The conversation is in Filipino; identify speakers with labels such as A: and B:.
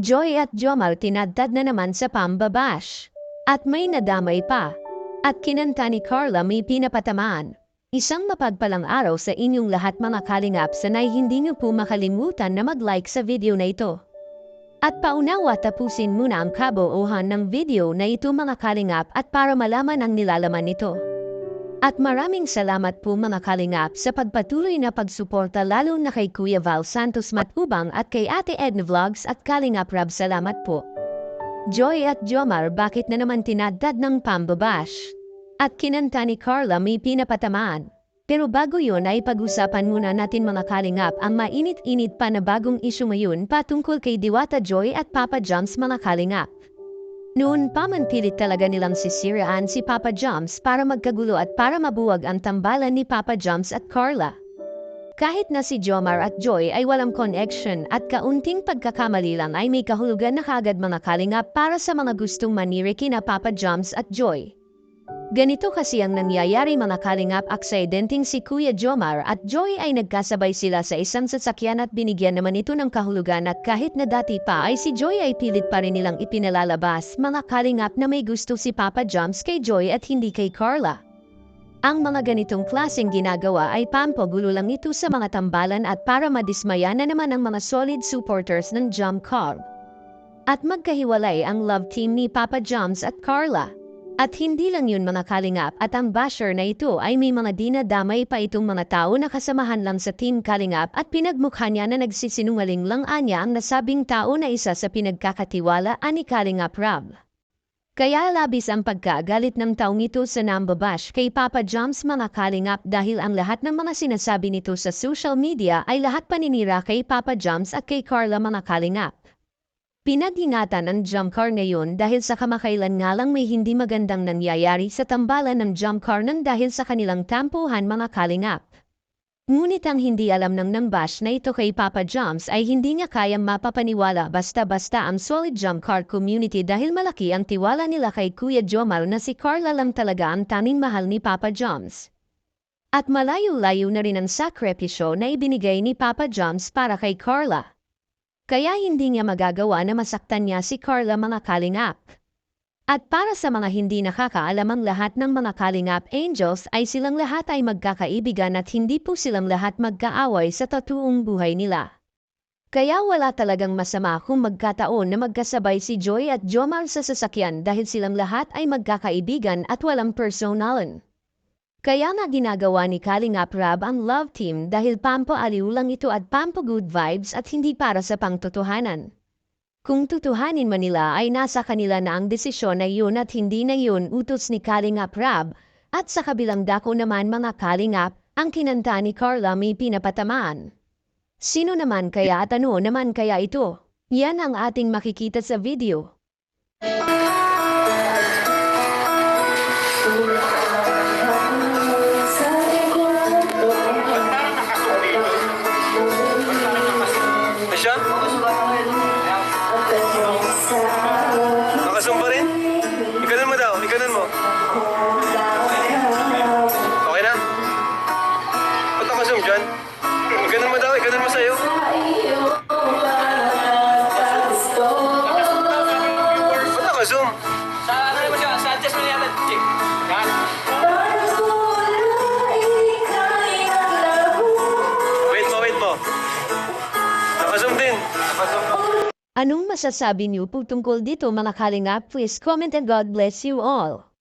A: Joy at Jomar tinadtad na naman sa pambabash. At may nadamay pa. At kinanta ni Carla may pinapatamaan. Isang mapagpalang araw sa inyong lahat mga kalingap, sanay hindi niyo po makalimutan na mag-like sa video na ito. At paunawa tapusin muna ang kabuuhan ng video na ito mga kalingap at para malaman ang nilalaman nito. At maraming salamat po mga kalingap sa pagpatuloy na pagsuporta lalo na kay Kuya Val Santos Matubang at kay Ate Edna Vlogs at Kalingap Rab, salamat po. Joy at Jomar, bakit na naman tinadtad ng pambabash? At kinanta ni Carla may pinapatamaan. Pero bago yun ay pag-usapan muna natin mga kalingap ang mainit-init pa na bagong issue ngayon patungkol kay Diwata Joy at Papa Joms mga kalingap. Noon pa man pilit talaga nilang sisiraan si Papa Joms para magkagulo at para mabuwag ang tambalan ni Papa Joms at Carla. Kahit na si Jomar at Joy ay walang connection at kaunting pagkakamali lang ay may kahulugan na kaagad mga kalingap para sa mga gustong maniri kina Papa Joms at Joy. Ganito kasi ang nangyayari mga kalingap, aksidenteng si Kuya Jomar at Joy ay nagkasabay sila sa isang sasakyan at binigyan naman ito ng kahulugan at kahit na dati pa ay si Joy ay pilit pa rin nilang ipinalalabas mga kalingap na may gusto si Papa Joms kay Joy at hindi kay Carla. Ang mga ganitong klaseng ginagawa ay pampagulo lang ito sa mga tambalan at para madismaya na naman ang mga solid supporters ng Jomcar. At magkahiwalay ang love team ni Papa Joms at Carla. At hindi lang yun mga kalingap, at ang basher na ito ay may mga dinadamay pa itong mga tao na kasamahan lang sa Team Kalingap at pinagmukha niya na nagsisinungaling lang anya ang nasabing tao na isa sa pinagkakatiwalaan ni Kalingap Rab. Kaya labis ang pagkagalit ng taong ito sa nambabash kay Papa Joms mga kalingap dahil ang lahat ng mga sinasabi nito sa social media ay lahat paninira kay Papa Joms at kay Carla mga kalingap. Pinag-ingatan ang Jomcar ngayon dahil sa kamakailan nga lang may hindi magandang nangyayari sa tambalan ng Jomcar nang dahil sa kanilang tampuhan mga kalingap. Ngunit ang hindi alam ng nambash na ito kay Papa Joms ay hindi niya kayang mapapaniwala basta-basta ang solid Jomcar community dahil malaki ang tiwala nila kay Kuya Jomar na si Carla lang talaga ang tanging mahal ni Papa Joms. At malayo-layo na rin ang sakripisyo na ibinigay ni Papa Joms para kay Carla. Kaya hindi niya magagawa na masaktan niya si Carla mga kalingap. At para sa mga hindi nakakaalam, ang lahat ng mga kalingap angels ay silang lahat ay magkakaibigan at hindi po silang lahat magkaaway sa totoong buhay nila. Kaya wala talagang masama kung magkataon na magkasabay si Joy at Jomar sa sasakyan dahil silang lahat ay magkakaibigan at walang personalan. Kaya nga ginagawa ni Kalingap Rab ang love team dahil pampaaliw lang ito at pampa-good vibes at hindi para sa pangtotohanan. Kung tutuhanin man nila ay nasa kanila na ang desisyon na yun at hindi na yun utos ni Kalingap Rab. At sa kabilang dako naman mga Kalingap, ang kinanta ni Carla may pinapatamaan. Sino naman kaya at ano naman kaya ito? Yan ang ating makikita sa video.
B: Nakasum pa rin? Ikanan mo daw, ikanan mo. Okay na? Ba't nakasum dyan? Ikanan mo daw, ikanan mo sa'yo. Ba't nakasum?
C: Sa ano naman siya? Sa adjust mo na yan. Check. Yan.
B: Wait mo. Nakasum din.
A: Anong masasabi niyo po tungkol dito mga kalingap? Please comment and God bless you all.